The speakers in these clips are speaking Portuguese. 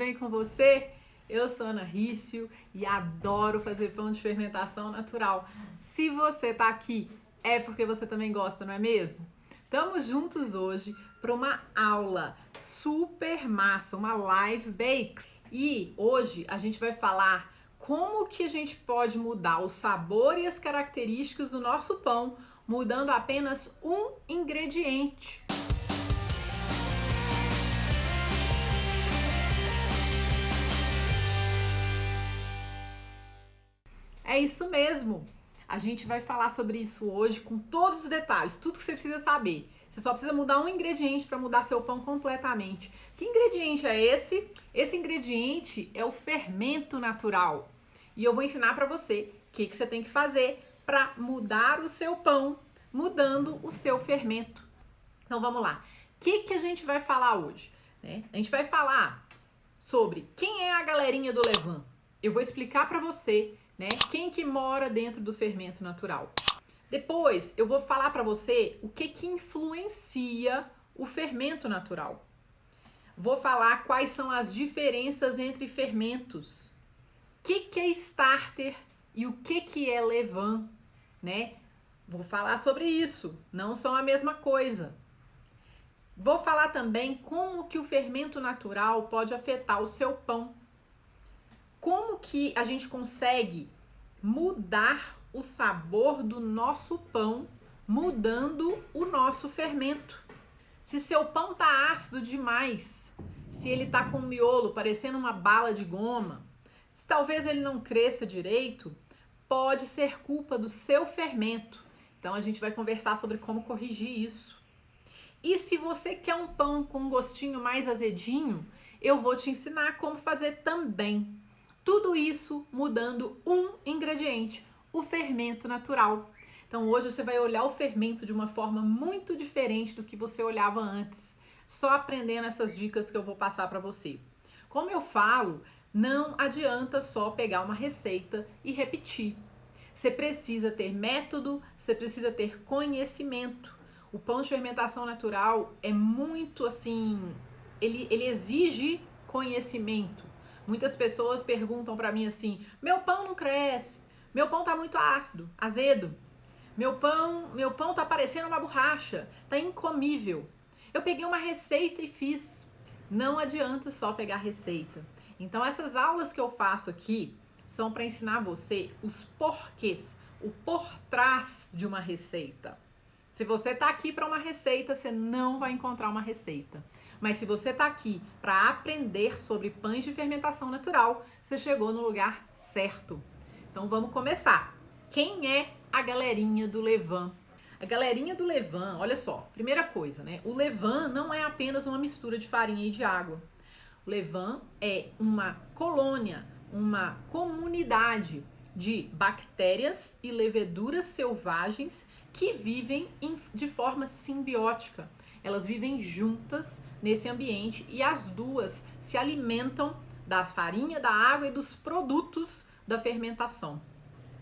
bem com você? Eu sou Ana Rício e adoro fazer pão de fermentação natural. Se você tá aqui, é porque você também gosta, não é mesmo? Estamos juntos hoje para uma aula super massa, uma live bakes. E hoje a gente vai falar como que a gente pode mudar o sabor e as características do nosso pão mudando apenas um ingrediente. É isso mesmo. A gente vai falar sobre isso hoje com todos os detalhes, tudo que você precisa saber. Você só precisa mudar um ingrediente para mudar seu pão completamente. Que ingrediente é esse? Esse ingrediente é o fermento natural. E eu vou ensinar para você o que você tem que fazer para mudar o seu pão, mudando o seu fermento. Então vamos lá. O que a gente vai falar hoje? A gente vai falar sobre quem é a galerinha do Levain. Eu vou explicar para você quem que mora dentro do fermento natural. Depois eu vou falar para você o que influencia o fermento natural. Vou falar quais são as diferenças entre fermentos. O que é starter e o que é Levain, Vou falar sobre isso, não são a mesma coisa. Vou falar também como que o fermento natural pode afetar o seu pão. Como que a gente consegue mudar o sabor do nosso pão mudando o nosso fermento? Se seu pão tá ácido demais, se ele tá com um miolo parecendo uma bala de goma, se talvez ele não cresça direito, pode ser culpa do seu fermento. Então a gente vai conversar sobre como corrigir isso. E se você quer um pão com um gostinho mais azedinho, eu vou te ensinar como fazer também. Tudo isso mudando um ingrediente, o fermento natural. Então hoje você vai olhar o fermento de uma forma muito diferente do que você olhava antes, só aprendendo essas dicas que eu vou passar para você. Como eu falo, não adianta só pegar uma receita e repetir. Você precisa ter método, você precisa ter conhecimento. O pão de fermentação natural é muito assim, ele exige conhecimento. Muitas pessoas perguntam para mim assim: meu pão não cresce, meu pão tá muito ácido, azedo, meu pão tá parecendo uma borracha, tá incomível. Eu peguei uma receita e fiz. Não adianta só pegar receita. Então essas aulas que eu faço aqui são para ensinar você os porquês, o por trás de uma receita. Se você tá aqui para uma receita, você não vai encontrar uma receita. Mas se você tá aqui para aprender sobre pães de fermentação natural, você chegou no lugar certo. Então vamos começar. Quem é a galerinha do Levain? A galerinha do Levain, olha só, primeira coisa, O Levain não é apenas uma mistura de farinha e de água. O Levain é uma colônia, uma comunidade de bactérias e leveduras selvagens que vivem de forma simbiótica. Elas vivem juntas nesse ambiente e as duas se alimentam da farinha, da água e dos produtos da fermentação.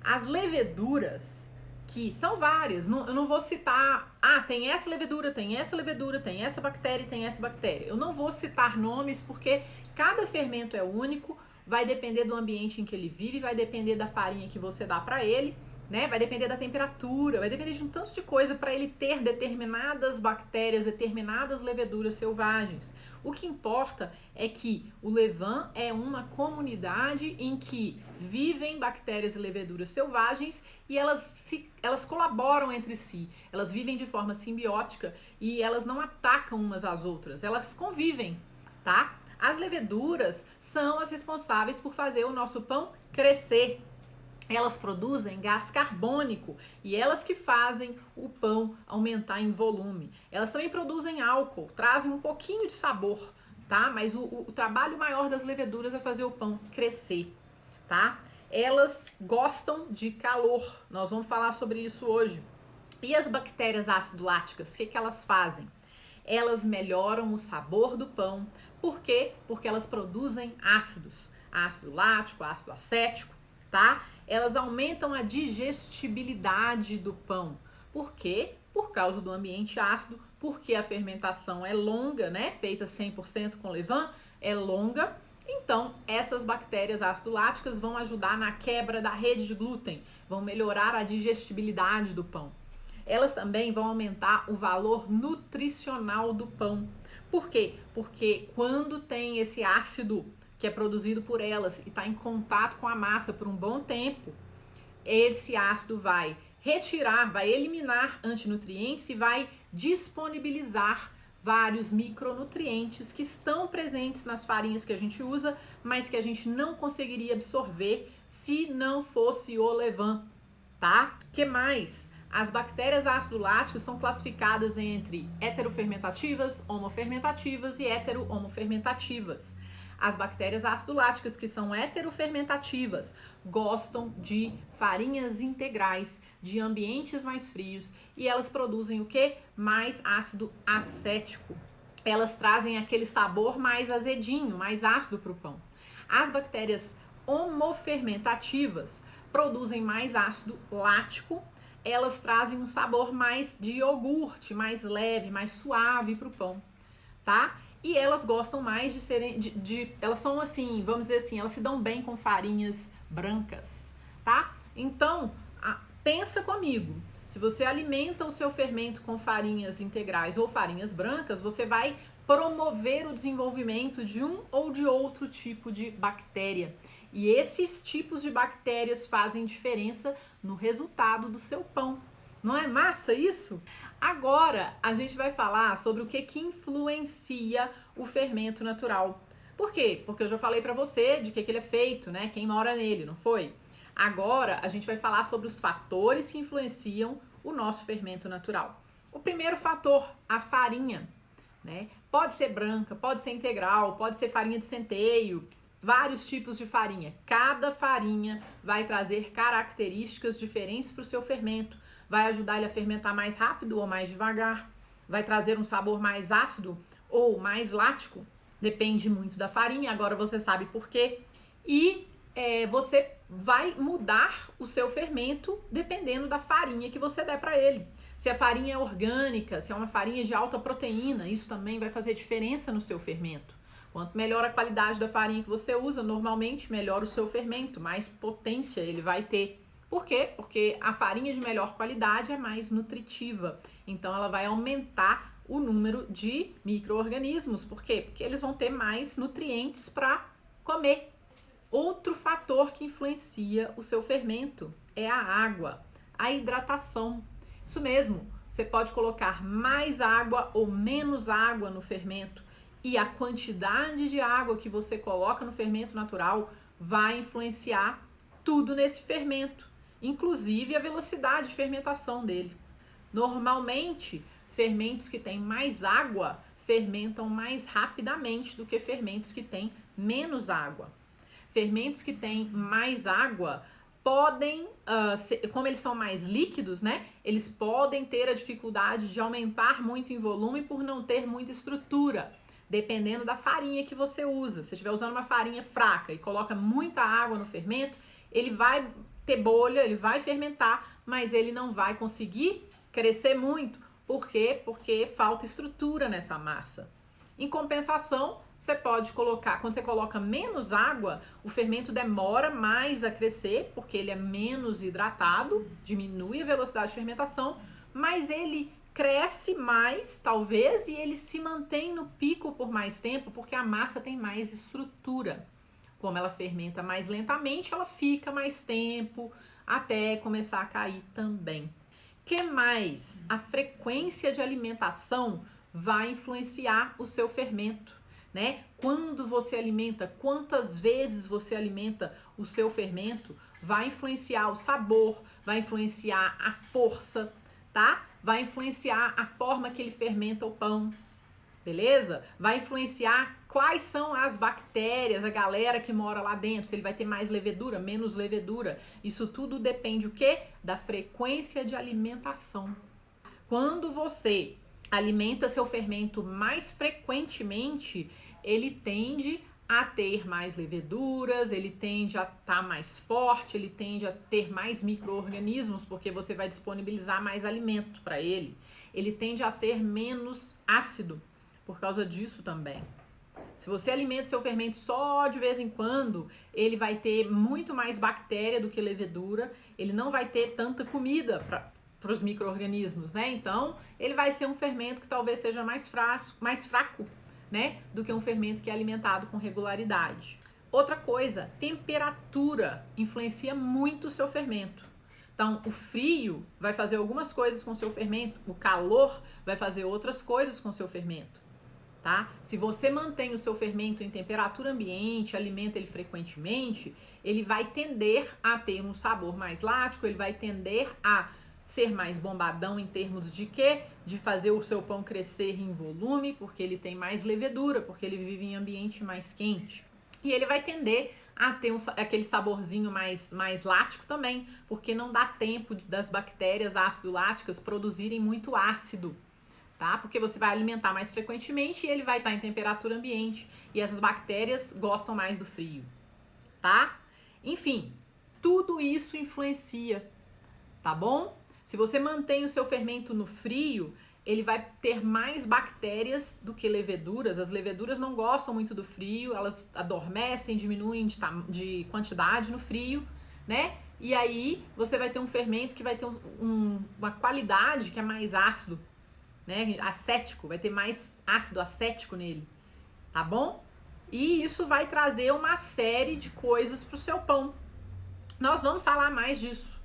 As leveduras, que são várias, eu não vou citar, tem essa levedura, tem essa levedura, tem essa bactéria e tem essa bactéria. Eu não vou citar nomes porque cada fermento é único, vai depender do ambiente em que ele vive, vai depender da farinha que você dá para ele, vai depender da temperatura, vai depender de um tanto de coisa para ele ter determinadas bactérias, determinadas leveduras selvagens. O que importa é que o Levain é uma comunidade em que vivem bactérias e leveduras selvagens e elas colaboram entre si, elas vivem de forma simbiótica e elas não atacam umas às outras, elas convivem, tá? As leveduras são as responsáveis por fazer o nosso pão crescer. Elas produzem gás carbônico e elas que fazem o pão aumentar em volume. Elas também produzem álcool, trazem um pouquinho de sabor, tá? Mas o trabalho maior das leveduras é fazer o pão crescer, tá? Elas gostam de calor, nós vamos falar sobre isso hoje. E as bactérias ácido-láticas, o que elas fazem? Elas melhoram o sabor do pão. Por quê? Porque elas produzem ácidos, ácido lático, ácido acético, tá? Elas aumentam a digestibilidade do pão. Por quê? Por causa do ambiente ácido, porque a fermentação é longa, feita 100% com Levain, é longa. Então, essas bactérias ácido-láticas vão ajudar na quebra da rede de glúten, vão melhorar a digestibilidade do pão. Elas também vão aumentar o valor nutricional do pão. Por quê? Porque quando tem esse ácido que é produzido por elas e está em contato com a massa por um bom tempo, esse ácido vai retirar, vai eliminar antinutrientes e vai disponibilizar vários micronutrientes que estão presentes nas farinhas que a gente usa, mas que a gente não conseguiria absorver se não fosse o levain, tá? Que mais? As bactérias ácido-láticas são classificadas entre heterofermentativas, homofermentativas e hetero-homofermentativas. As bactérias ácido-láticas que são heterofermentativas gostam de farinhas integrais, de ambientes mais frios, e elas produzem o que? Mais ácido acético. Elas trazem aquele sabor mais azedinho, mais ácido para o pão. As bactérias homofermentativas produzem mais ácido lático. Elas trazem um sabor mais de iogurte, mais leve, mais suave para o pão, tá? E elas gostam mais de serem, elas são assim, vamos dizer assim, elas se dão bem com farinhas brancas, tá? Então, pensa comigo, se você alimenta o seu fermento com farinhas integrais ou farinhas brancas, você vai promover o desenvolvimento de um ou de outro tipo de bactéria. E esses tipos de bactérias fazem diferença no resultado do seu pão. Não é massa isso? Agora a gente vai falar sobre o que influencia o fermento natural. Por quê? Porque eu já falei para você de que ele é feito, né? Quem mora nele, não foi? Agora a gente vai falar sobre os fatores que influenciam o nosso fermento natural. O primeiro fator, a farinha, né? Pode ser branca, pode ser integral, pode ser farinha de centeio, vários tipos de farinha. Cada farinha vai trazer características diferentes para o seu fermento. Vai ajudar ele a fermentar mais rápido ou mais devagar. Vai trazer um sabor mais ácido ou mais lático. Depende muito da farinha, agora você sabe por quê. E você vai mudar o seu fermento dependendo da farinha que você der para ele. Se a farinha é orgânica, se é uma farinha de alta proteína, isso também vai fazer diferença no seu fermento. Quanto melhor a qualidade da farinha que você usa, normalmente melhor o seu fermento, mais potência ele vai ter. Por quê? Porque a farinha de melhor qualidade é mais nutritiva. Então ela vai aumentar o número de micro-organismos. Por quê? Porque eles vão ter mais nutrientes para comer. Outro fator que influencia o seu fermento é a água, a hidratação. Isso mesmo, você pode colocar mais água ou menos água no fermento. E a quantidade de água que você coloca no fermento natural vai influenciar tudo nesse fermento, inclusive a velocidade de fermentação dele. Normalmente, fermentos que têm mais água fermentam mais rapidamente do que fermentos que têm menos água. Fermentos que têm mais água podem, como eles são mais líquidos, né? Eles podem ter a dificuldade de aumentar muito em volume por não ter muita estrutura. Dependendo da farinha que você usa. Se você estiver usando uma farinha fraca e coloca muita água no fermento, ele vai ter bolha, ele vai fermentar, mas ele não vai conseguir crescer muito. Por quê? Porque falta estrutura nessa massa. Em compensação, você pode colocar, quando você coloca menos água, o fermento demora mais a crescer, porque ele é menos hidratado, diminui a velocidade de fermentação, mas ele cresce mais, talvez, e ele se mantém no pico por mais tempo, porque a massa tem mais estrutura. Como ela fermenta mais lentamente, ela fica mais tempo até começar a cair também. Que mais? A frequência de alimentação vai influenciar o seu fermento, né? Quando você alimenta, quantas vezes você alimenta o seu fermento, vai influenciar o sabor, vai influenciar a força, tá? Vai influenciar a forma que ele fermenta o pão, beleza? Vai influenciar quais são as bactérias, a galera que mora lá dentro, se ele vai ter mais levedura, menos levedura. Isso tudo depende o quê? Da frequência de alimentação. Quando você alimenta seu fermento mais frequentemente, ele tende a ter mais leveduras, ele tende a estar mais forte, ele tende a ter mais micro-organismos, porque você vai disponibilizar mais alimento para ele. Ele tende a ser menos ácido, por causa disso também. Se você alimenta seu fermento só de vez em quando, ele vai ter muito mais bactéria do que levedura, ele não vai ter tanta comida para os micro-organismos, né? Então, ele vai ser um fermento que talvez seja mais fraco, né? Do que um fermento que é alimentado com regularidade. Outra coisa, temperatura influencia muito o seu fermento. Então, o frio vai fazer algumas coisas com o seu fermento, o calor vai fazer outras coisas com o seu fermento, tá? Se você mantém o seu fermento em temperatura ambiente, alimenta ele frequentemente, ele vai tender a ter um sabor mais lático, ele vai tender a ser mais bombadão em termos de quê? De fazer o seu pão crescer em volume, porque ele tem mais levedura, porque ele vive em ambiente mais quente. E ele vai tender a ter aquele saborzinho mais lático também, porque não dá tempo das bactérias ácido-láticas produzirem muito ácido, tá? Porque você vai alimentar mais frequentemente e ele vai estar em temperatura ambiente e essas bactérias gostam mais do frio, tá? Enfim, tudo isso influencia, tá bom? Se você mantém o seu fermento no frio, ele vai ter mais bactérias do que leveduras. As leveduras não gostam muito do frio, elas adormecem, diminuem de quantidade no frio, né? E aí você vai ter um fermento que vai ter uma qualidade que é mais ácido, né? Acético, vai ter mais ácido acético nele, tá bom? E isso vai trazer uma série de coisas pro seu pão. Nós vamos falar mais disso,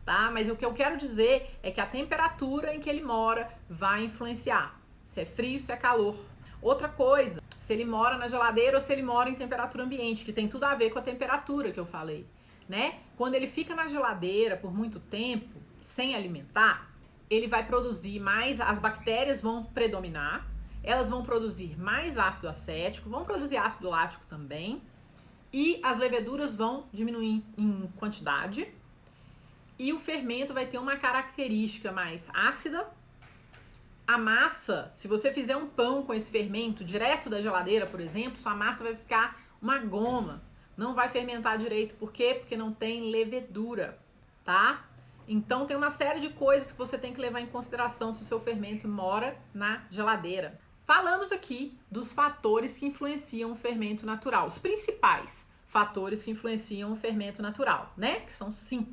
tá? Mas o que eu quero dizer é que a temperatura em que ele mora vai influenciar. Se é frio, se é calor. Outra coisa, se ele mora na geladeira ou se ele mora em temperatura ambiente, que tem tudo a ver com a temperatura que eu falei, né? Quando ele fica na geladeira por muito tempo, sem alimentar, ele vai produzir mais, as bactérias vão predominar, elas vão produzir mais ácido acético, vão produzir ácido lático também, e as leveduras vão diminuir em quantidade, e o fermento vai ter uma característica mais ácida. A massa, se você fizer um pão com esse fermento direto da geladeira, por exemplo, sua massa vai ficar uma goma, não vai fermentar direito. Por quê? Porque não tem levedura, tá? Então tem uma série de coisas que você tem que levar em consideração se o seu fermento mora na geladeira. Falamos aqui dos fatores que influenciam o fermento natural, os principais fatores que influenciam o fermento natural, né? Que são 5,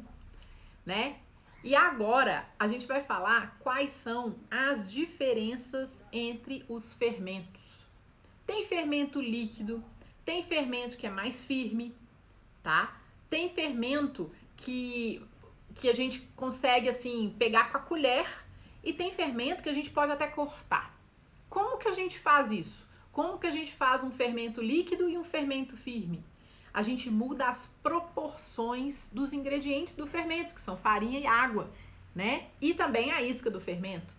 né? E agora a gente vai falar quais são as diferenças entre os fermentos. Tem fermento líquido, tem fermento que é mais firme, tá? Tem fermento que a gente consegue assim pegar com a colher e tem fermento que a gente pode até cortar. Como que a gente faz isso? Como que a gente faz um fermento líquido e um fermento firme? A gente muda as proporções dos ingredientes do fermento, que são farinha e água, né? E também a isca do fermento.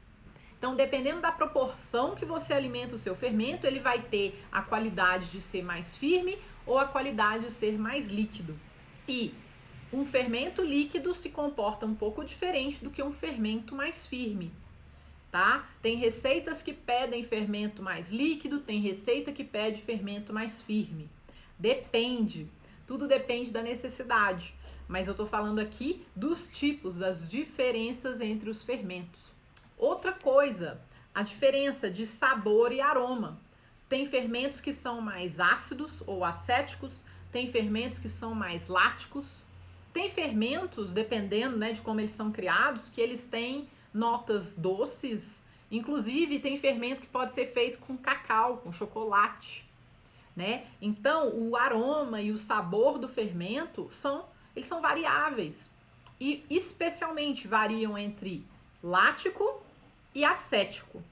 Então, dependendo da proporção que você alimenta o seu fermento, ele vai ter a qualidade de ser mais firme ou a qualidade de ser mais líquido. E um fermento líquido se comporta um pouco diferente do que um fermento mais firme, tá? Tem receitas que pedem fermento mais líquido, tem receita que pede fermento mais firme. Depende, tudo depende da necessidade, mas eu tô falando aqui dos tipos, das diferenças entre os fermentos. Outra coisa, a diferença de sabor e aroma. Tem fermentos que são mais ácidos ou acéticos, tem fermentos que são mais láticos, tem fermentos, dependendo, né, de como eles são criados, que eles têm notas doces, inclusive tem fermento que pode ser feito com cacau, com chocolate, né? Então, o aroma e o sabor do fermento eles são variáveis e especialmente variam entre lático e acético,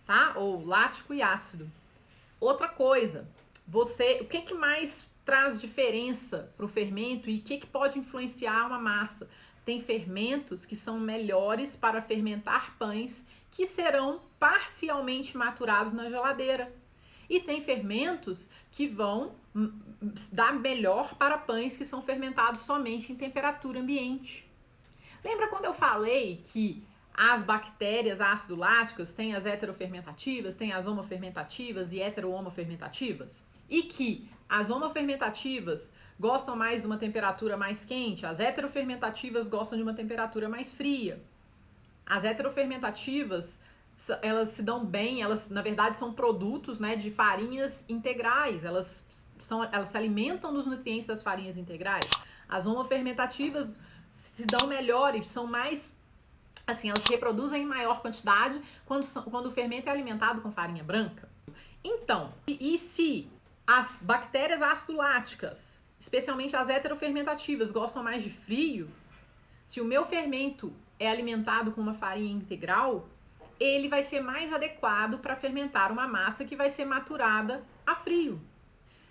tá? Ou lático e ácido. Outra coisa, o que mais traz diferença para o fermento e o que pode influenciar uma massa? Tem fermentos que são melhores para fermentar pães que serão parcialmente maturados na geladeira. E tem fermentos que vão dar melhor para pães que são fermentados somente em temperatura ambiente. Lembra quando eu falei que as bactérias ácido-láticas têm as heterofermentativas, tem as homofermentativas e hetero-homofermentativas? E que as homofermentativas gostam mais de uma temperatura mais quente, as heterofermentativas gostam de uma temperatura mais fria. As heterofermentativas elas se dão bem, elas na verdade são produtos, né, de farinhas integrais, elas se alimentam dos nutrientes das farinhas integrais. As homofermentativas se dão melhor e são mais, assim, elas se reproduzem em maior quantidade quando o fermento é alimentado com farinha branca. Então, e se as bactérias ácido-láticas, especialmente as heterofermentativas, gostam mais de frio, se o meu fermento é alimentado com uma farinha integral, ele vai ser mais adequado para fermentar uma massa que vai ser maturada a frio.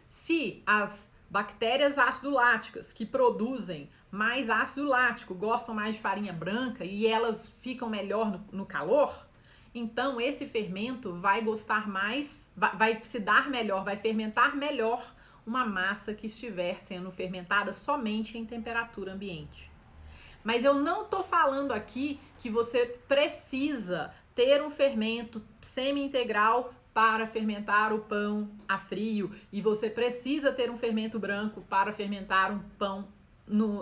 Se as bactérias ácido-láticas que produzem mais ácido lático gostam mais de farinha branca e elas ficam melhor no calor, então esse fermento vai gostar mais, vai se dar melhor, vai fermentar melhor uma massa que estiver sendo fermentada somente em temperatura ambiente. Mas eu não estou falando aqui que você precisa ter um fermento semi-integral para fermentar o pão a frio e você precisa ter um fermento branco para fermentar um pão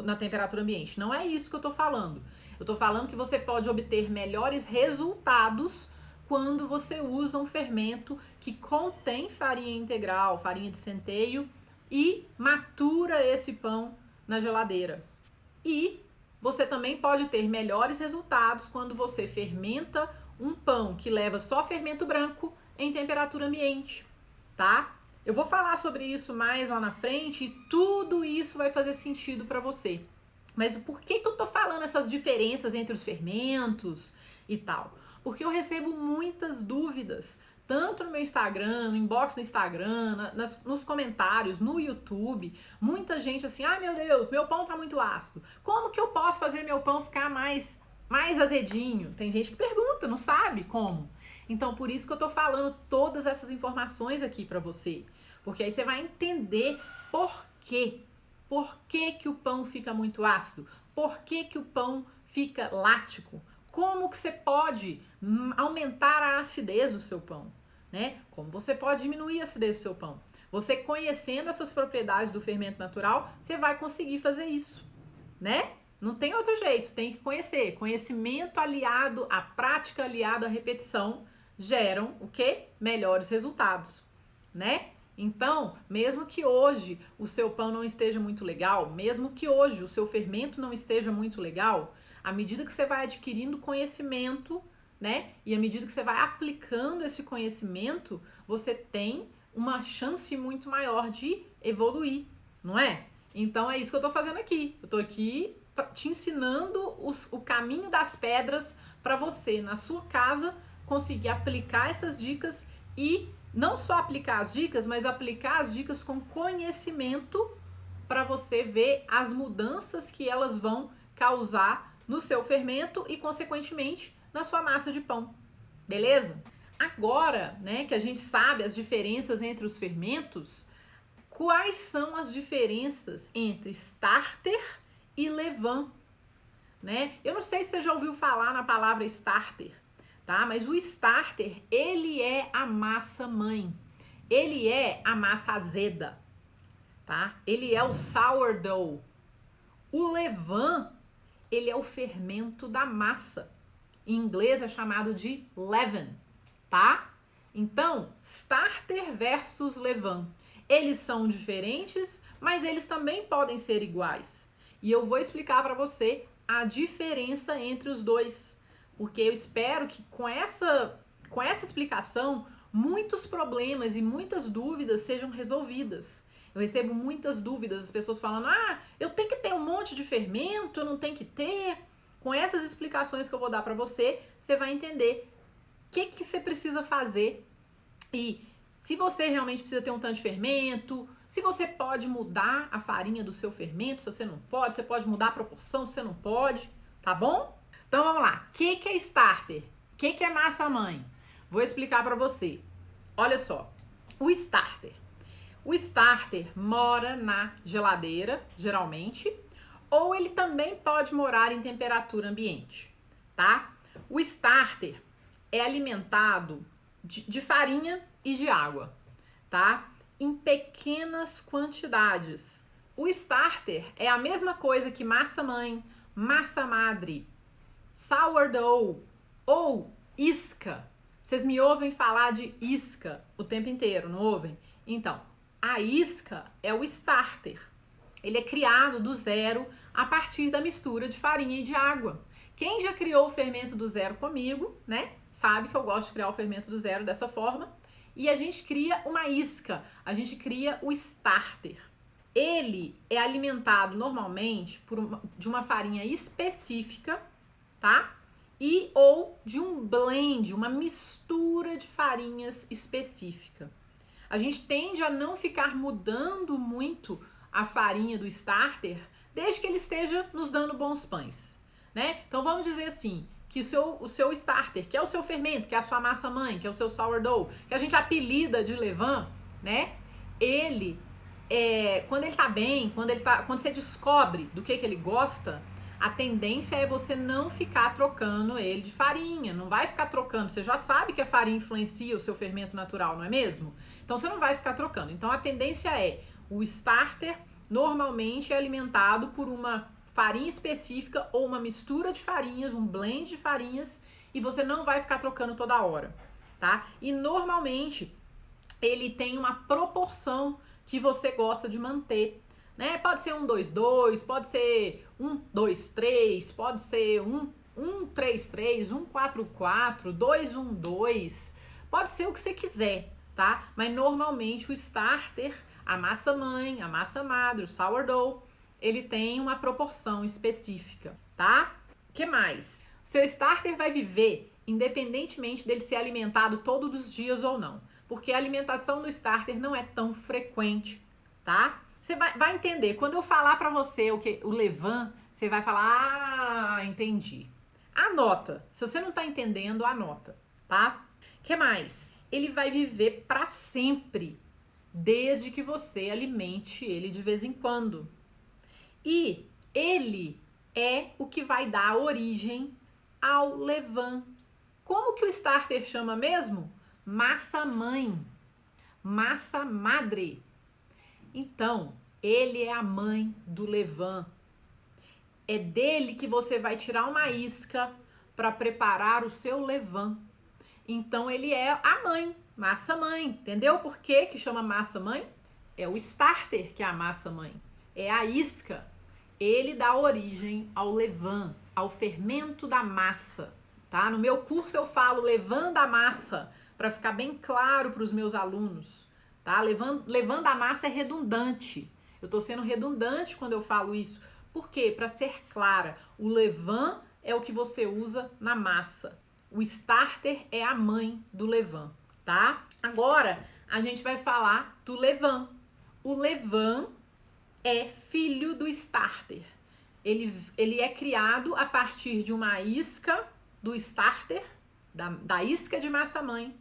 na temperatura ambiente. Não é isso que eu estou falando. Eu estou falando que você pode obter melhores resultados quando você usa um fermento que contém farinha integral, farinha de centeio e matura esse pão na geladeira. E você também pode ter melhores resultados quando você fermenta um pão que leva só fermento branco em temperatura ambiente, tá? Eu vou falar sobre isso mais lá na frente e tudo isso vai fazer sentido para você. Mas por que eu tô falando essas diferenças entre os fermentos e tal? Porque eu recebo muitas dúvidas, tanto no meu Instagram, no inbox do Instagram, nos comentários, no YouTube. Muita gente assim, ai meu Deus, meu pão tá muito ácido. Como que eu posso fazer meu pão ficar mais azedinho? Tem gente que pergunta, não sabe como. Então, por isso que eu tô falando todas essas informações aqui pra você. Porque aí você vai entender por quê. Por que que o pão fica muito ácido? Por que que o pão fica lático? Como que você pode aumentar a acidez do seu pão, né? Como você pode diminuir a acidez do seu pão? Você conhecendo essas propriedades do fermento natural, você vai conseguir fazer isso, né? Não tem outro jeito, tem que conhecer. Conhecimento aliado à prática, aliado à repetição, geram o quê? Melhores resultados, né? Então, mesmo que hoje o seu pão não esteja muito legal, mesmo que hoje o seu fermento não esteja muito legal, à medida que você vai adquirindo conhecimento, né? E à medida que você vai aplicando esse conhecimento, você tem uma chance muito maior de evoluir, não é? Então é isso que eu tô fazendo aqui. Eu tô aqui te ensinando o caminho das pedras para você, na sua casa, conseguir aplicar essas dicas e não só aplicar as dicas, mas aplicar as dicas com conhecimento para você ver as mudanças que elas vão causar no seu fermento e, consequentemente, na sua massa de pão. Beleza? Agora, né, que a gente sabe as diferenças entre os fermentos, quais são as diferenças entre starter e levain, né? Eu não sei se você já ouviu falar na palavra starter, tá? Mas o starter, ele é a massa mãe. Ele é a massa azeda, tá? Ele é o sourdough. O levain, ele é o fermento da massa. Em inglês é chamado de leaven, tá? Então, starter versus levain. Eles são diferentes, mas eles também podem ser iguais. E eu vou explicar para você a diferença entre os dois, porque eu espero que com essa explicação muitos problemas e muitas dúvidas sejam resolvidas. Eu recebo muitas dúvidas, as pessoas falando, eu tenho que ter um monte de fermento, eu não tenho que ter. Com essas explicações que eu vou dar para você, você vai entender o que você precisa fazer e se você realmente precisa ter um tanto de fermento, se você pode mudar a farinha do seu fermento, se você não pode, você pode mudar a proporção, se você não pode, tá bom? Então vamos lá, o que é starter? O que é massa mãe? Vou explicar para você. Olha só, o starter mora na geladeira, geralmente, ou ele também pode morar em temperatura ambiente, tá? O starter é alimentado de farinha e de água, tá? Em pequenas quantidades. O starter é a mesma coisa que massa mãe, massa madre, sourdough ou isca, Vocês me ouvem falar de isca o tempo inteiro, não ouvem? Então, a isca é o starter. Ele é criado do zero a partir da mistura de farinha e de água. Quem já criou o fermento do zero comigo, né, sabe que eu gosto de criar o fermento do zero dessa forma. E a gente cria uma isca, a gente cria o starter. Ele é alimentado normalmente de uma farinha específica, tá? E ou de um blend, uma mistura de farinhas específica. A gente tende a não ficar mudando muito a farinha do starter, desde que ele esteja nos dando bons pães, né? Então vamos dizer assim, que o seu starter, que é o seu fermento, que é a sua massa mãe, que é o seu sourdough, que a gente apelida de levain, né? Ele quando ele tá bem, quando você descobre do que ele gosta, a tendência é você não ficar trocando ele de farinha, não vai ficar trocando, você já sabe que a farinha influencia o seu fermento natural, não é mesmo? Então você não vai ficar trocando. Então a tendência é, o starter normalmente é alimentado por uma farinha específica ou uma mistura de farinhas, um blend de farinhas, e você não vai ficar trocando toda hora, tá? E normalmente ele tem uma proporção que você gosta de manter, né? Pode ser 1-2-2, pode ser 1-2-3, pode ser 1-3-3, 1-4-4, 2-1-2, pode ser o que você quiser, tá? Mas normalmente o starter, a massa mãe, a massa madre, o sourdough, ele tem uma proporção específica, tá? O que mais? O seu starter vai viver independentemente dele ser alimentado todos os dias ou não, porque a alimentação do starter não é tão frequente, tá? Você vai entender. Quando eu falar pra você o levain, você vai falar, entendi. Anota. Se você não tá entendendo, anota, tá? O que mais? Ele vai viver pra sempre, desde que você alimente ele de vez em quando. E ele é o que vai dar origem ao levain. Como que o starter chama mesmo? Massa mãe, massa madre. Então, ele é a mãe do levain. É dele que você vai tirar uma isca para preparar o seu levain. Então, ele é a mãe, massa mãe. Entendeu por que chama massa mãe? É o starter que é a massa mãe. É a isca. Ele dá origem ao levain, ao fermento da massa, tá? No meu curso eu falo levain da massa, para ficar bem claro para os meus alunos, tá? Levain da massa é redundante. Eu tô sendo redundante quando eu falo isso. Por quê? Para ser clara, o levain é o que você usa na massa. O starter é a mãe do levain, tá? Agora, a gente vai falar do levain. O levain é filho do starter. Ele é criado a partir de uma isca do starter, da isca de massa-mãe,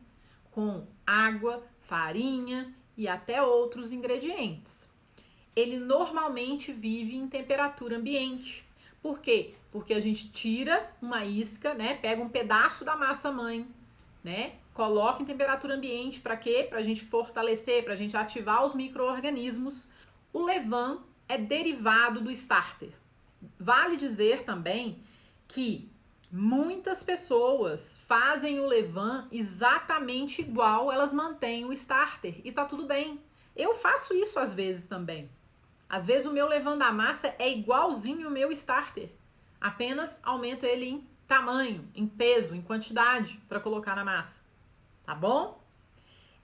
com água, farinha e até outros ingredientes. Ele normalmente vive em temperatura ambiente. Por quê? Porque a gente tira uma isca, né? Pega um pedaço da massa-mãe, né? Coloca em temperatura ambiente para quê? Para a gente fortalecer, para a gente ativar os micro-organismos. O levain é derivado do starter. Vale dizer também que muitas pessoas fazem o levain exatamente igual elas mantêm o starter e tá tudo bem. Eu faço isso às vezes também. Às vezes o meu levain da massa é igualzinho ao meu starter, apenas aumento ele em tamanho, em peso, em quantidade para colocar na massa, tá bom?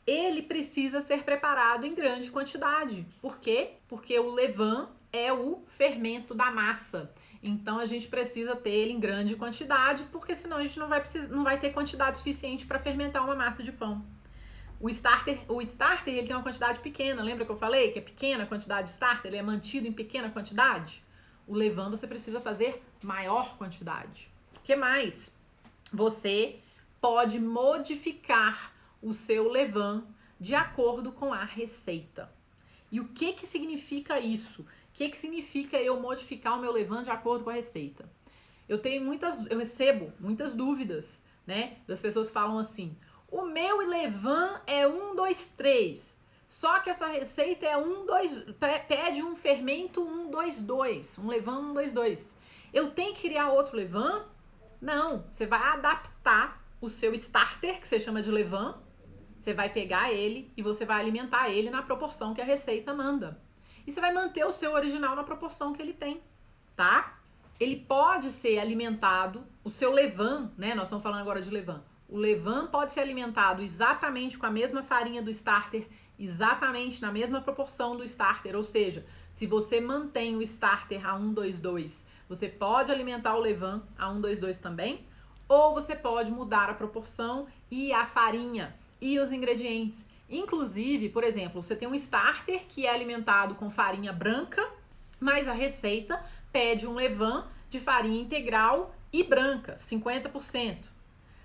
Ele precisa ser preparado em grande quantidade. Por quê? Porque o levain é o fermento da massa. Então a gente precisa ter ele em grande quantidade, porque senão a gente não vai ter quantidade suficiente para fermentar uma massa de pão. O starter ele tem uma quantidade pequena, lembra que eu falei que é pequena a quantidade de starter, ele é mantido em pequena quantidade? O levain você precisa fazer maior quantidade. O que mais? Você pode modificar o seu levain de acordo com a receita. E o que significa isso? O que significa eu modificar o meu levain de acordo com a receita? Eu recebo muitas dúvidas, né? Das pessoas que falam assim: o meu levain é 1, 2, 3. Só que essa receita é 1, 2, pede um fermento 1, 2, 2. Um levain 1, 2, 2. Eu tenho que criar outro levain? Não, você vai adaptar o seu starter, que você chama de levain, você vai pegar ele e você vai alimentar ele na proporção que a receita manda. E você vai manter o seu original na proporção que ele tem, tá? Ele pode ser alimentado, o seu levain, né? Nós estamos falando agora de levain. O levain pode ser alimentado exatamente com a mesma farinha do starter, exatamente na mesma proporção do starter. Ou seja, se você mantém o starter a 1,2,2, você pode alimentar o levain a 1,2,2 também. Ou você pode mudar a proporção e a farinha e os ingredientes. Inclusive, por exemplo, você tem um starter que é alimentado com farinha branca, mas a receita pede um levain de farinha integral e branca, 50%.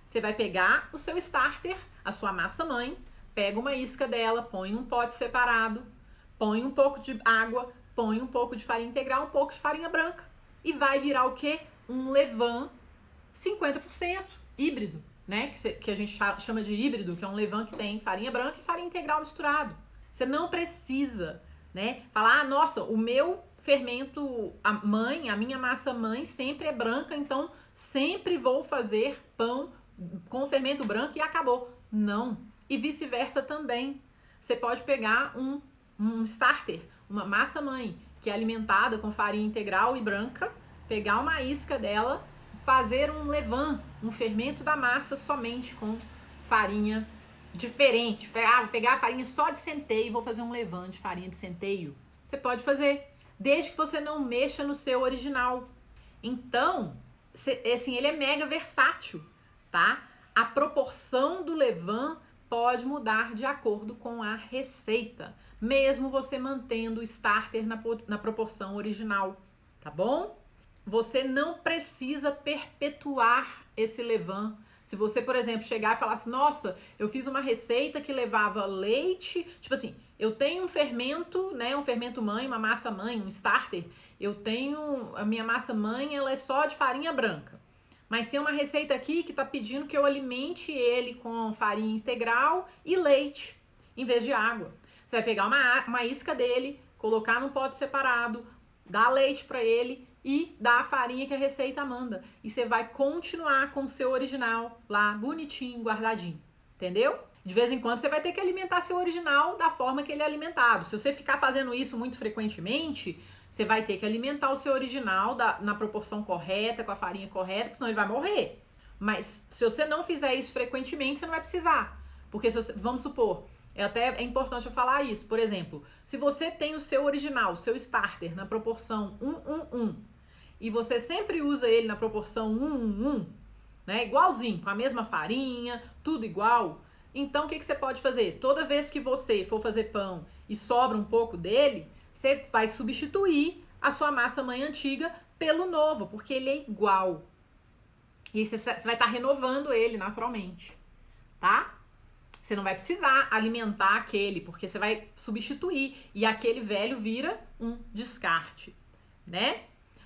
Você vai pegar o seu starter, a sua massa mãe, pega uma isca dela, põe num pote separado, põe um pouco de água, põe um pouco de farinha integral, um pouco de farinha branca e vai virar o quê? Um levain 50% híbrido, né? Que a gente chama de híbrido, que é um levain que tem farinha branca e farinha integral misturado. Você não precisa, né, falar, nossa, o meu fermento mãe, a minha massa mãe sempre é branca, então sempre vou fazer pão com fermento branco e acabou. Não. E vice-versa também. Você pode pegar um starter, uma massa mãe, que é alimentada com farinha integral e branca, pegar uma isca dela, fazer um levain, um fermento da massa somente com farinha diferente. Vou pegar a farinha só de centeio e vou fazer um levain de farinha de centeio. Você pode fazer, desde que você não mexa no seu original. Então, assim, ele é mega versátil, tá? A proporção do levain pode mudar de acordo com a receita, mesmo você mantendo o starter na proporção original, tá bom? Você não precisa perpetuar esse levain. Se você, por exemplo, chegar e falar assim, nossa, eu fiz uma receita que levava leite, tipo assim, eu tenho um fermento, né, um fermento mãe, uma massa mãe, um starter, eu tenho, a minha massa mãe, ela é só de farinha branca. Mas tem uma receita aqui que tá pedindo que eu alimente ele com farinha integral e leite, em vez de água. Você vai pegar uma isca dele, colocar num pote separado, dar leite para ele e dar a farinha que a receita manda. E você vai continuar com o seu original lá, bonitinho, guardadinho. Entendeu? De vez em quando você vai ter que alimentar seu original da forma que ele é alimentado. Se você ficar fazendo isso muito frequentemente, você vai ter que alimentar o seu original na proporção correta, com a farinha correta, porque senão ele vai morrer. Mas se você não fizer isso frequentemente, você não vai precisar. Porque, vamos supor, é importante eu falar isso. Por exemplo, se você tem o seu original, o seu starter, na proporção 1:1:1, e você sempre usa ele na proporção 1:1:1, né, igualzinho, com a mesma farinha, tudo igual, então o que você pode fazer? Toda vez que você for fazer pão e sobra um pouco dele, você vai substituir a sua massa mãe antiga pelo novo, porque ele é igual. E você vai estar renovando ele naturalmente, tá? Você não vai precisar alimentar aquele, porque você vai substituir e aquele velho vira um descarte, né?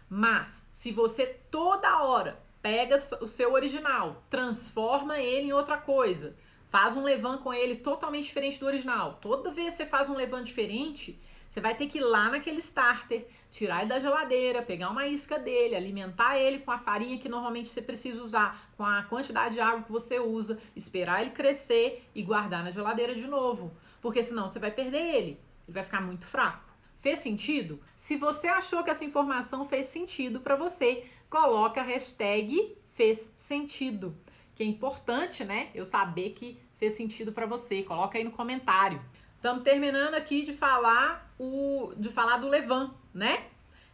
Mas se você toda hora pega o seu original, transforma ele em outra coisa, faz um levain com ele totalmente diferente do original, toda vez que você faz um levain diferente, você vai ter que ir lá naquele starter, tirar ele da geladeira, pegar uma isca dele, alimentar ele com a farinha que normalmente você precisa usar, com a quantidade de água que você usa, esperar ele crescer e guardar na geladeira de novo. Porque senão você vai perder ele vai ficar muito fraco. Fez sentido? Se você achou que essa informação fez sentido para você, coloca a hashtag fez sentido. Que é importante, né? Eu saber que fez sentido para você. Coloca aí no comentário. Estamos terminando aqui de falar do levain, né?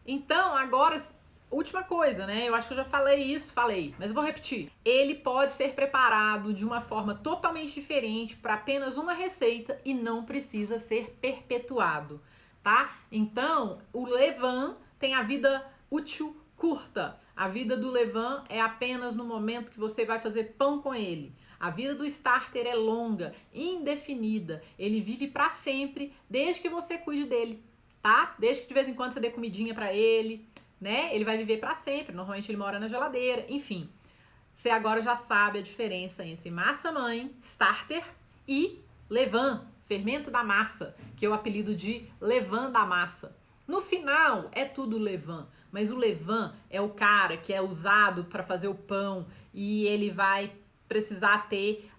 Então, agora, última coisa, né? Eu acho que eu já falei, mas eu vou repetir. Ele pode ser preparado de uma forma totalmente diferente para apenas uma receita e não precisa ser perpetuado, tá? Então, o levain tem a vida útil curta. A vida do levain é apenas no momento que você vai fazer pão com ele. A vida do starter é longa, indefinida. Ele vive para sempre, desde que você cuide dele, tá? Desde que de vez em quando você dê comidinha para ele, né? Ele vai viver para sempre. Normalmente ele mora na geladeira, enfim. Você agora já sabe a diferença entre massa mãe, starter e levain, fermento da massa, que é o apelido de levain da massa. No final é tudo levain, mas o levain é o cara que é usado para fazer o pão e ele vai precisar ter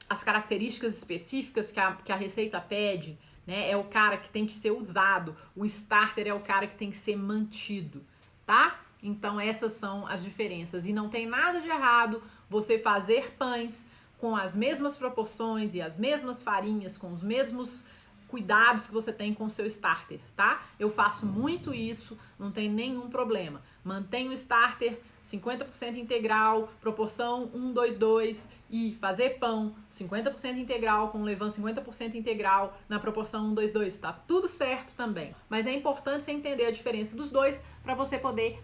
as características específicas que a receita pede, né? É o cara que tem que ser usado, o starter é o cara que tem que ser mantido, tá? Então essas são as diferenças e não tem nada de errado você fazer pães com as mesmas proporções e as mesmas farinhas, com os mesmos cuidados que você tem com o seu starter, tá? Eu faço muito isso, não tem nenhum problema. Mantenho o starter 50% integral, proporção 1:2:2 e fazer pão 50% integral com levain 50% integral na proporção 1:2:2, tá tudo certo também. Mas é importante você entender a diferença dos dois para você poder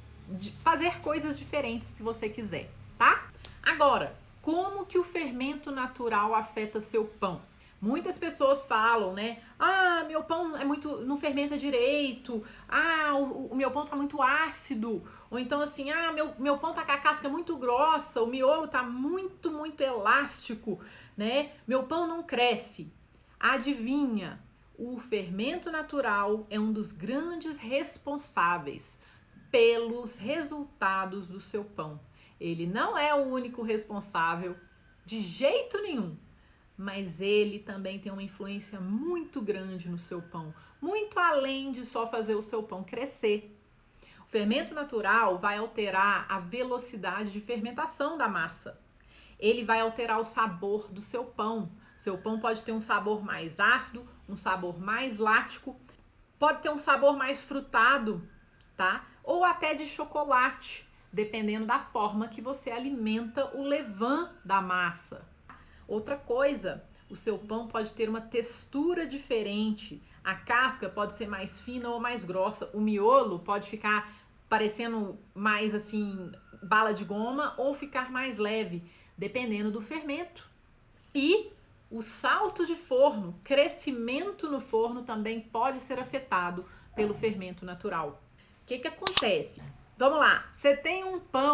fazer coisas diferentes se você quiser, tá? Agora, como que o fermento natural afeta seu pão? Muitas pessoas falam, né? Ah, meu pão não fermenta direito. Ah, o meu pão tá muito ácido. Ou então assim, ah, meu pão tá com a casca muito grossa, o miolo tá muito elástico, né? Meu pão não cresce. Adivinha? O fermento natural é um dos grandes responsáveis pelos resultados do seu pão. Ele não é o único responsável de jeito nenhum. Mas ele também tem uma influência muito grande no seu pão, muito além de só fazer o seu pão crescer. O fermento natural vai alterar a velocidade de fermentação da massa. Ele vai alterar o sabor do seu pão. Seu pão pode ter um sabor mais ácido, um sabor mais lático, pode ter um sabor mais frutado, tá? Ou até de chocolate, dependendo da forma que você alimenta o levain da massa. Outra coisa, o seu pão pode ter uma textura diferente, a casca pode ser mais fina ou mais grossa, o miolo pode ficar parecendo mais assim, bala de goma ou ficar mais leve, dependendo do fermento. E o salto de forno, crescimento no forno também pode ser afetado pelo fermento natural. O que acontece? Vamos lá, você tem um pão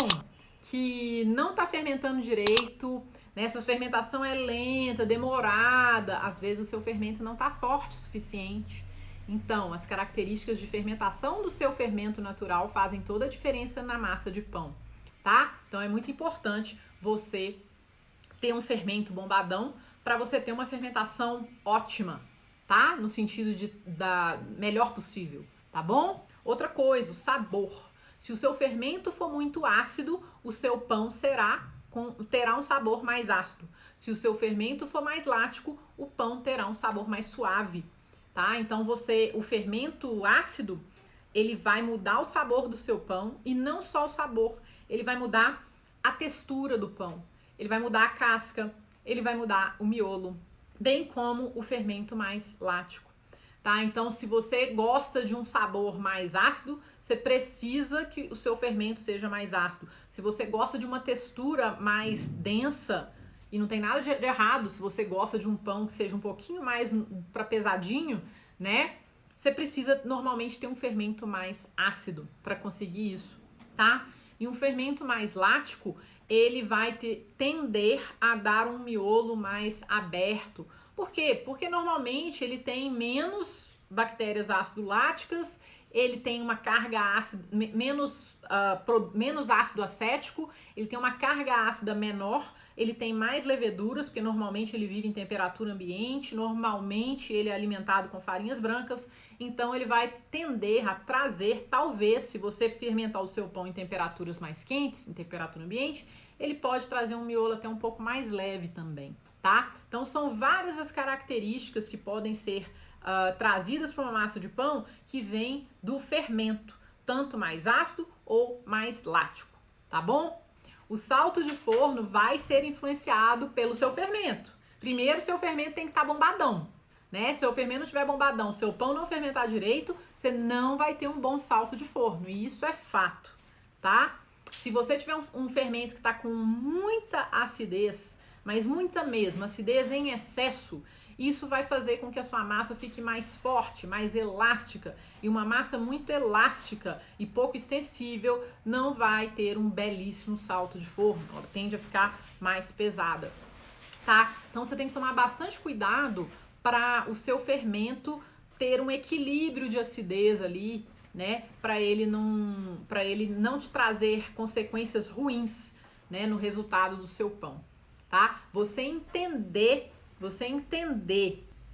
que não está fermentando direito, né? Sua fermentação é lenta, demorada, às vezes o seu fermento não está forte o suficiente. Então, as características de fermentação do seu fermento natural fazem toda a diferença na massa de pão, tá? Então, é muito importante você ter um fermento bombadão para você ter uma fermentação ótima, tá? No sentido da melhor possível, tá bom? Outra coisa, o sabor. Se o seu fermento for muito ácido, o seu pão terá um sabor mais ácido. Se o seu fermento for mais lático, o pão terá um sabor mais suave, tá? Então o fermento ácido, ele vai mudar o sabor do seu pão e não só o sabor, ele vai mudar a textura do pão, ele vai mudar a casca, ele vai mudar o miolo, bem como o fermento mais lático. Tá? Então, se você gosta de um sabor mais ácido, você precisa que o seu fermento seja mais ácido. Se você gosta de uma textura mais densa, e não tem nada de errado, se você gosta de um pão que seja um pouquinho mais para pesadinho, né? Você precisa normalmente ter um fermento mais ácido para conseguir isso, tá? E um fermento mais lático, ele vai tender a dar um miolo mais aberto. Por quê? Porque normalmente ele tem menos bactérias ácido-láticas, ele tem uma carga ácida, menos ácido acético, ele tem uma carga ácida menor, ele tem mais leveduras, porque normalmente ele vive em temperatura ambiente, normalmente ele é alimentado com farinhas brancas, então ele vai tender a trazer, talvez, se você fermentar o seu pão em temperaturas mais quentes, em temperatura ambiente, ele pode trazer um miolo até um pouco mais leve também, tá? Então são várias as características que podem ser trazidas para uma massa de pão que vem do fermento, tanto mais ácido ou mais lático, tá bom? O salto de forno vai ser influenciado pelo seu fermento. Primeiro, seu fermento tem que estar bombadão, né? Se o fermento não estiver bombadão, seu pão não fermentar direito, você não vai ter um bom salto de forno, e isso é fato, tá? Se você tiver um fermento que está com muita acidez, mas muita mesmo, acidez em excesso, isso vai fazer com que a sua massa fique mais forte, mais elástica. E uma massa muito elástica e pouco extensível não vai ter um belíssimo salto de forno. Ela tende a ficar mais pesada, tá? Então você tem que tomar bastante cuidado para o seu fermento ter um equilíbrio de acidez ali, né? Para ele não te trazer consequências ruins, né, no resultado do seu pão. tá? Você entender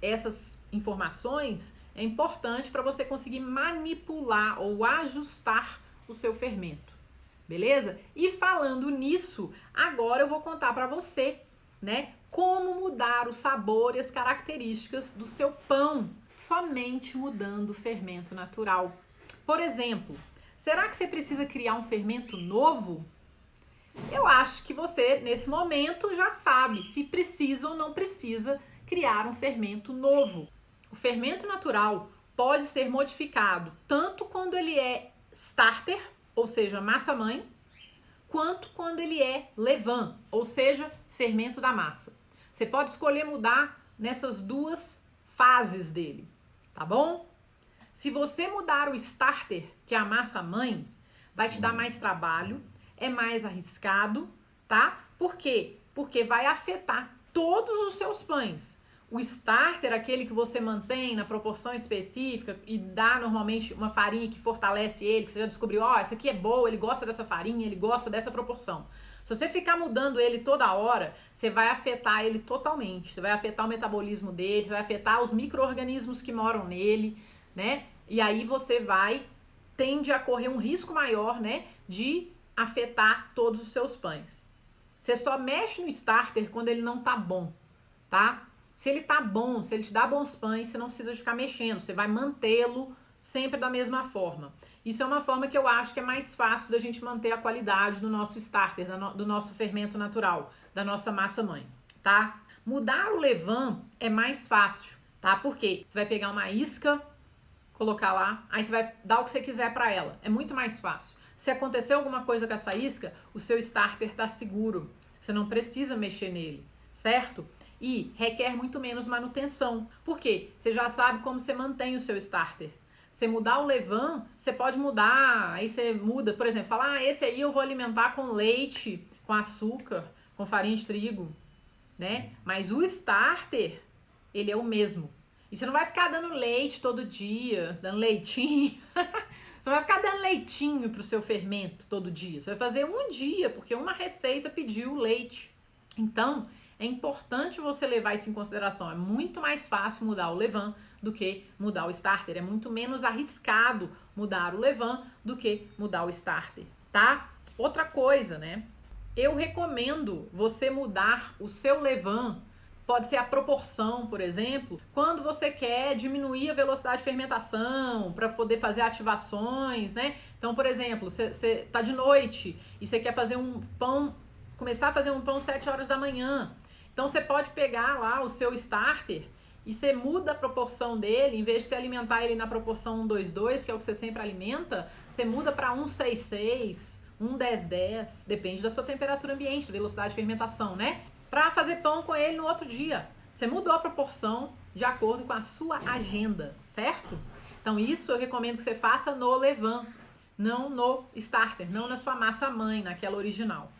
essas informações é importante para você conseguir manipular ou ajustar o seu fermento, beleza? E falando nisso, agora eu vou contar para você, né, como mudar o sabor e as características do seu pão, somente mudando o fermento natural. Por exemplo, será que você precisa criar um fermento novo? Eu acho que você, nesse momento, já sabe se precisa ou não precisa criar um fermento novo. O fermento natural pode ser modificado tanto quando ele é starter, ou seja, massa-mãe, quanto quando ele é levain, ou seja, fermento da massa. Você pode escolher mudar nessas duas fases dele, tá bom? Se você mudar o starter, que é a massa-mãe, vai te dar mais trabalho, é mais arriscado, tá? Por quê? Porque vai afetar todos os seus pães. O starter, aquele que você mantém na proporção específica e dá normalmente uma farinha que fortalece ele, que você já descobriu, ó, essa aqui é boa, ele gosta dessa farinha, ele gosta dessa proporção. Se você ficar mudando ele toda hora, você vai afetar ele totalmente. Você vai afetar o metabolismo dele, você vai afetar os micro-organismos que moram nele, né? E aí você tende a correr um risco maior, né, de afetar todos os seus pães. Você só mexe no starter quando ele não tá bom, tá? Se ele tá bom, se ele te dá bons pães, você não precisa ficar mexendo, você vai mantê-lo sempre da mesma forma. Isso é uma forma que eu acho que é mais fácil da gente manter a qualidade do nosso starter, do nosso fermento natural, da nossa massa-mãe, tá? Mudar o levain é mais fácil, tá? Porque você vai pegar uma isca, colocar lá, aí você vai dar o que você quiser para ela. É muito mais fácil. Se acontecer alguma coisa com essa isca, o seu starter tá seguro. Você não precisa mexer nele, certo? E requer muito menos manutenção. Por quê? Você já sabe como você mantém o seu starter. Você mudar o levain, você pode mudar, aí você muda, por exemplo, fala, esse aí eu vou alimentar com leite, com açúcar, com farinha de trigo, né? Mas o starter, ele é o mesmo. E você não vai ficar dando leite todo dia, dando leitinho. Você não vai ficar dando leitinho pro seu fermento todo dia. Você vai fazer um dia, porque uma receita pediu leite. Então, é importante você levar isso em consideração. É muito mais fácil mudar o levain do que mudar o starter. É muito menos arriscado mudar o levain do que mudar o starter, tá? Outra coisa, né? Eu recomendo você mudar o seu levain. Pode ser a proporção, por exemplo, quando você quer diminuir a velocidade de fermentação para poder fazer ativações, né? Então, por exemplo, você tá de noite e você quer fazer um pão, começar a fazer um pão 7 horas da manhã. Então, você pode pegar lá o seu starter e você muda a proporção dele, em vez de você alimentar ele na proporção 1:2:2, que é o que você sempre alimenta, você muda para 1:6:6, 1:10:10, depende da sua temperatura ambiente, da velocidade de fermentação, né? Para fazer pão com ele no outro dia. Você mudou a proporção de acordo com a sua agenda, certo? Então isso eu recomendo que você faça no levain, não no starter, não na sua massa-mãe, naquela original.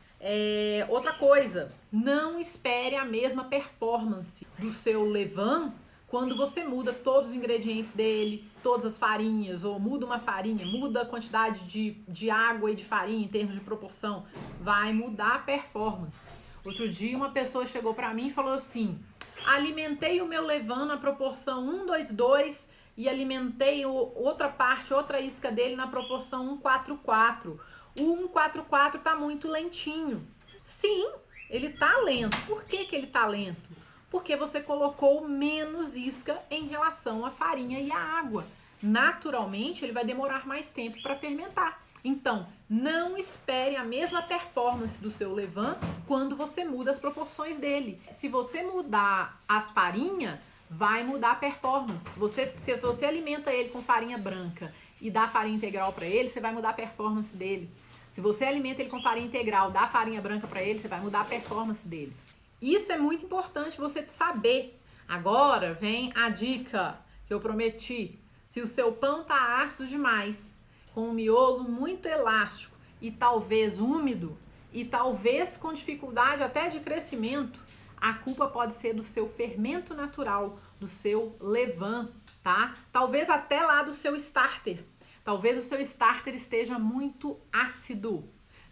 Outra coisa, não espere a mesma performance do seu levain quando você muda todos os ingredientes dele, todas as farinhas, ou muda uma farinha, muda a quantidade de água e de farinha em termos de proporção. Vai mudar a performance. Outro dia uma pessoa chegou pra mim e falou assim, alimentei o meu levain na proporção 1:2:2 e alimentei outra isca dele na proporção 1:4:4. O 1:4:4 tá muito lentinho. Sim, ele tá lento. Por que ele tá lento? Porque você colocou menos isca em relação à farinha e à água. Naturalmente, ele vai demorar mais tempo para fermentar. Então, não espere a mesma performance do seu levain quando você muda as proporções dele. Se você mudar a farinha, vai mudar a performance. Se você alimenta ele com farinha branca e dá farinha integral para ele, você vai mudar a performance dele. Se você alimenta ele com farinha integral, dá farinha branca para ele, você vai mudar a performance dele. Isso é muito importante você saber. Agora vem a dica que eu prometi. Se o seu pão tá ácido demais, com um miolo muito elástico e talvez úmido e talvez com dificuldade até de crescimento, a culpa pode ser do seu fermento natural, do seu levain, tá? Talvez até lá do seu starter. Talvez o seu starter esteja muito ácido.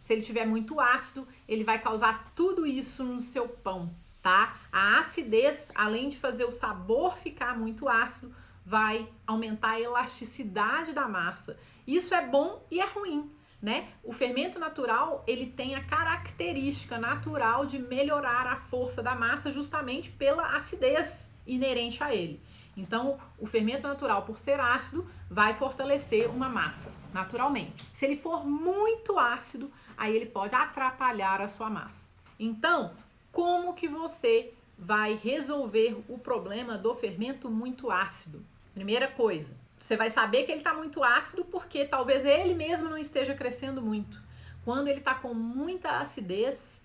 Se ele estiver muito ácido, ele vai causar tudo isso no seu pão, tá? A acidez, além de fazer o sabor ficar muito ácido, vai aumentar a elasticidade da massa. Isso é bom e é ruim, né? O fermento natural, ele tem a característica natural de melhorar a força da massa justamente pela acidez inerente a ele. Então, o fermento natural, por ser ácido, vai fortalecer uma massa, naturalmente. Se ele for muito ácido, aí ele pode atrapalhar a sua massa. Então, como que você vai resolver o problema do fermento muito ácido? Primeira coisa, você vai saber que ele está muito ácido porque talvez ele mesmo não esteja crescendo muito. Quando ele está com muita acidez,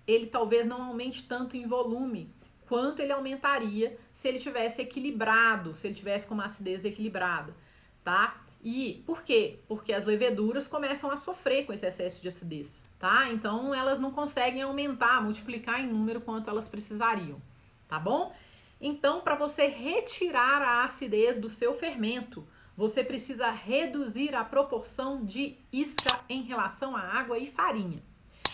ele talvez não aumente tanto em volume quanto ele aumentaria se ele tivesse equilibrado, se ele tivesse com uma acidez equilibrada, tá? E por quê? Porque as leveduras começam a sofrer com esse excesso de acidez, tá? Então elas não conseguem aumentar, multiplicar em número quanto elas precisariam, tá bom? Então, para você retirar a acidez do seu fermento, você precisa reduzir a proporção de isca em relação à água e farinha.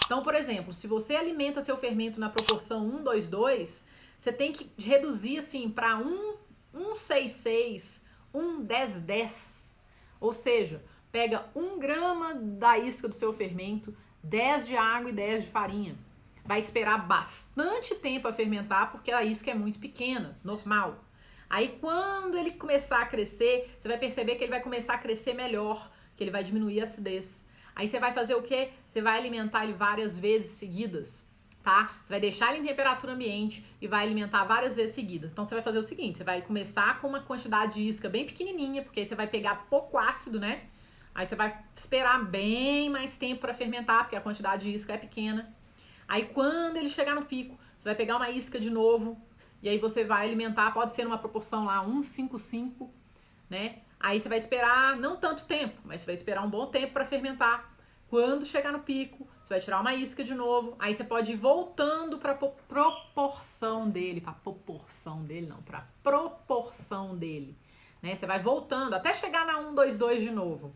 Então, por exemplo, se você alimenta seu fermento na proporção 1:2:2, você tem que reduzir assim para 1:6:6, 1:10:10. Ou seja, pega 1 grama da isca do seu fermento, 10 de água e 10 de farinha. Vai esperar bastante tempo a fermentar porque a isca é muito pequena, normal. Aí quando ele começar a crescer, você vai perceber que ele vai começar a crescer melhor, que ele vai diminuir a acidez. Aí você vai fazer o quê? Você vai alimentar ele várias vezes seguidas, tá? Você vai deixar ele em temperatura ambiente e vai alimentar várias vezes seguidas. Então você vai fazer o seguinte, você vai começar com uma quantidade de isca bem pequenininha, porque aí você vai pegar pouco ácido, né? Aí você vai esperar bem mais tempo para fermentar, porque a quantidade de isca é pequena. Aí quando ele chegar no pico, você vai pegar uma isca de novo e aí você vai alimentar, pode ser numa proporção lá 1:5:5, né? Aí você vai esperar não tanto tempo, mas você vai esperar um bom tempo para fermentar. Quando chegar no pico, você vai tirar uma isca de novo, aí você pode ir voltando para proporção dele, para proporção dele, né? Você vai voltando até chegar na 1:2:2 de novo.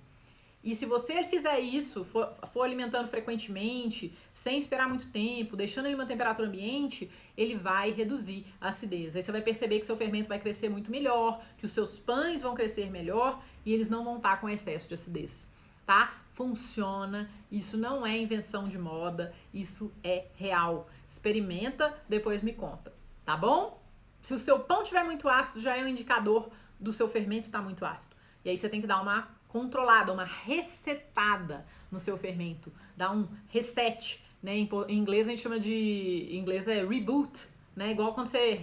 E se você fizer isso, for alimentando frequentemente, sem esperar muito tempo, deixando ele em uma temperatura ambiente, ele vai reduzir a acidez. Aí você vai perceber que seu fermento vai crescer muito melhor, que os seus pães vão crescer melhor e eles não vão estar com excesso de acidez, tá? Funciona, isso não é invenção de moda, isso é real. Experimenta, depois me conta, tá bom? Se o seu pão estiver muito ácido, já é um indicador do seu fermento estar muito ácido. E aí você tem que dar uma controlada, uma resetada no seu fermento, dá um reset, né? Em inglês a gente chama em inglês é reboot, né? Igual quando você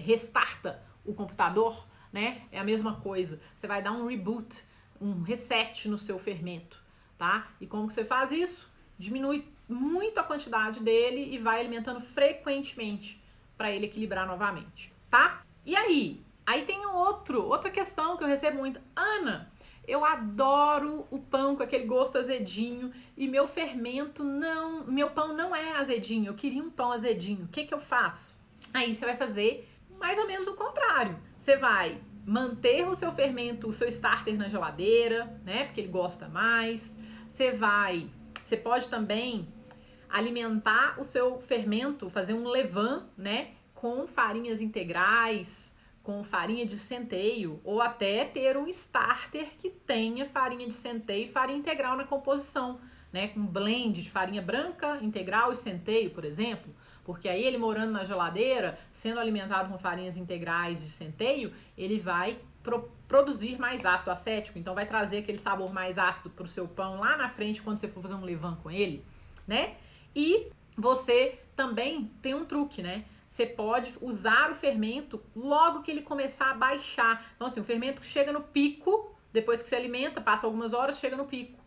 restarta o computador, né? É a mesma coisa. Você vai dar um reboot, um reset no seu fermento, tá? E como que você faz isso? Diminui muito a quantidade dele e vai alimentando frequentemente para ele equilibrar novamente, tá? E aí? Aí tem outra questão que eu recebo muito. Ana, eu adoro o pão com aquele gosto azedinho e meu pão não é azedinho, eu queria um pão azedinho, o que eu faço? Aí você vai fazer mais ou menos o contrário, você vai manter o seu fermento, o seu starter na geladeira, né, porque ele gosta mais, você pode também alimentar o seu fermento, fazer um levain, né, com farinhas integrais, com farinha de centeio, ou até ter um starter que tenha farinha de centeio e farinha integral na composição, né? Com blend de farinha branca, integral e centeio, por exemplo, porque aí ele morando na geladeira, sendo alimentado com farinhas integrais de centeio, ele vai produzir mais ácido acético, então vai trazer aquele sabor mais ácido para o seu pão lá na frente quando você for fazer um levain com ele, né? E você também tem um truque, né? Você pode usar o fermento logo que ele começar a baixar. Então, assim, o fermento chega no pico, depois que você alimenta, passa algumas horas, chega no pico.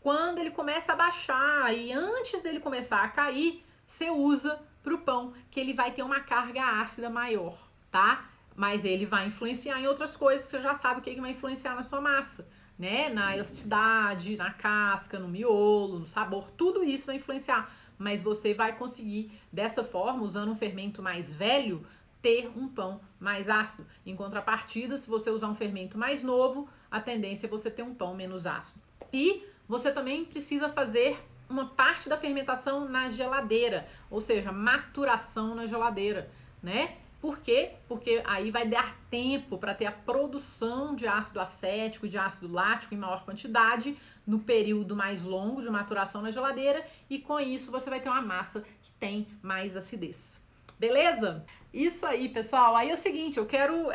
Quando ele começa a baixar e antes dele começar a cair, você usa para o pão, que ele vai ter uma carga ácida maior, tá? Mas ele vai influenciar em outras coisas que você já sabe o que vai influenciar na sua massa, né? Na elasticidade, na casca, no miolo, no sabor, tudo isso vai influenciar. Mas você vai conseguir, dessa forma, usando um fermento mais velho, ter um pão mais ácido. Em contrapartida, se você usar um fermento mais novo, a tendência é você ter um pão menos ácido. E você também precisa fazer uma parte da fermentação na geladeira, ou seja, maturação na geladeira, né? Por quê? Porque aí vai dar tempo para ter a produção de ácido acético e de ácido lático em maior quantidade no período mais longo de maturação na geladeira, e com isso você vai ter uma massa que tem mais acidez. Beleza? Isso aí, pessoal. Aí é o seguinte, eu quero...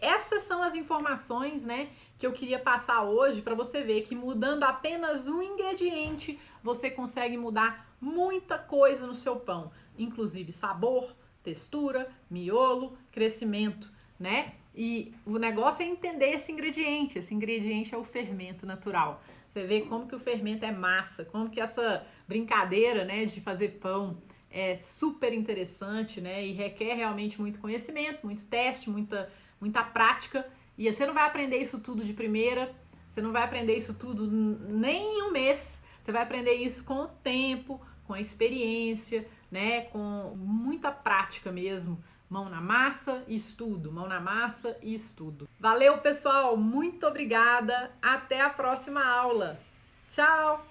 essas são as informações, né, que eu queria passar hoje para você ver que mudando apenas um ingrediente, você consegue mudar muita coisa no seu pão, inclusive sabor, textura, miolo, crescimento, né? E o negócio é entender esse ingrediente. Esse ingrediente é o fermento natural. Você vê como que o fermento é massa, como que essa brincadeira, né, de fazer pão é super interessante, né? E requer realmente muito conhecimento, muito teste, muita prática. E você não vai aprender isso tudo de primeira, você não vai aprender isso tudo nem em um mês. Você vai aprender isso com o tempo, com a experiência, né? Com muita prática mesmo. Mão na massa e estudo, mão na massa e estudo. Valeu, pessoal! Muito obrigada! Até a próxima aula! Tchau!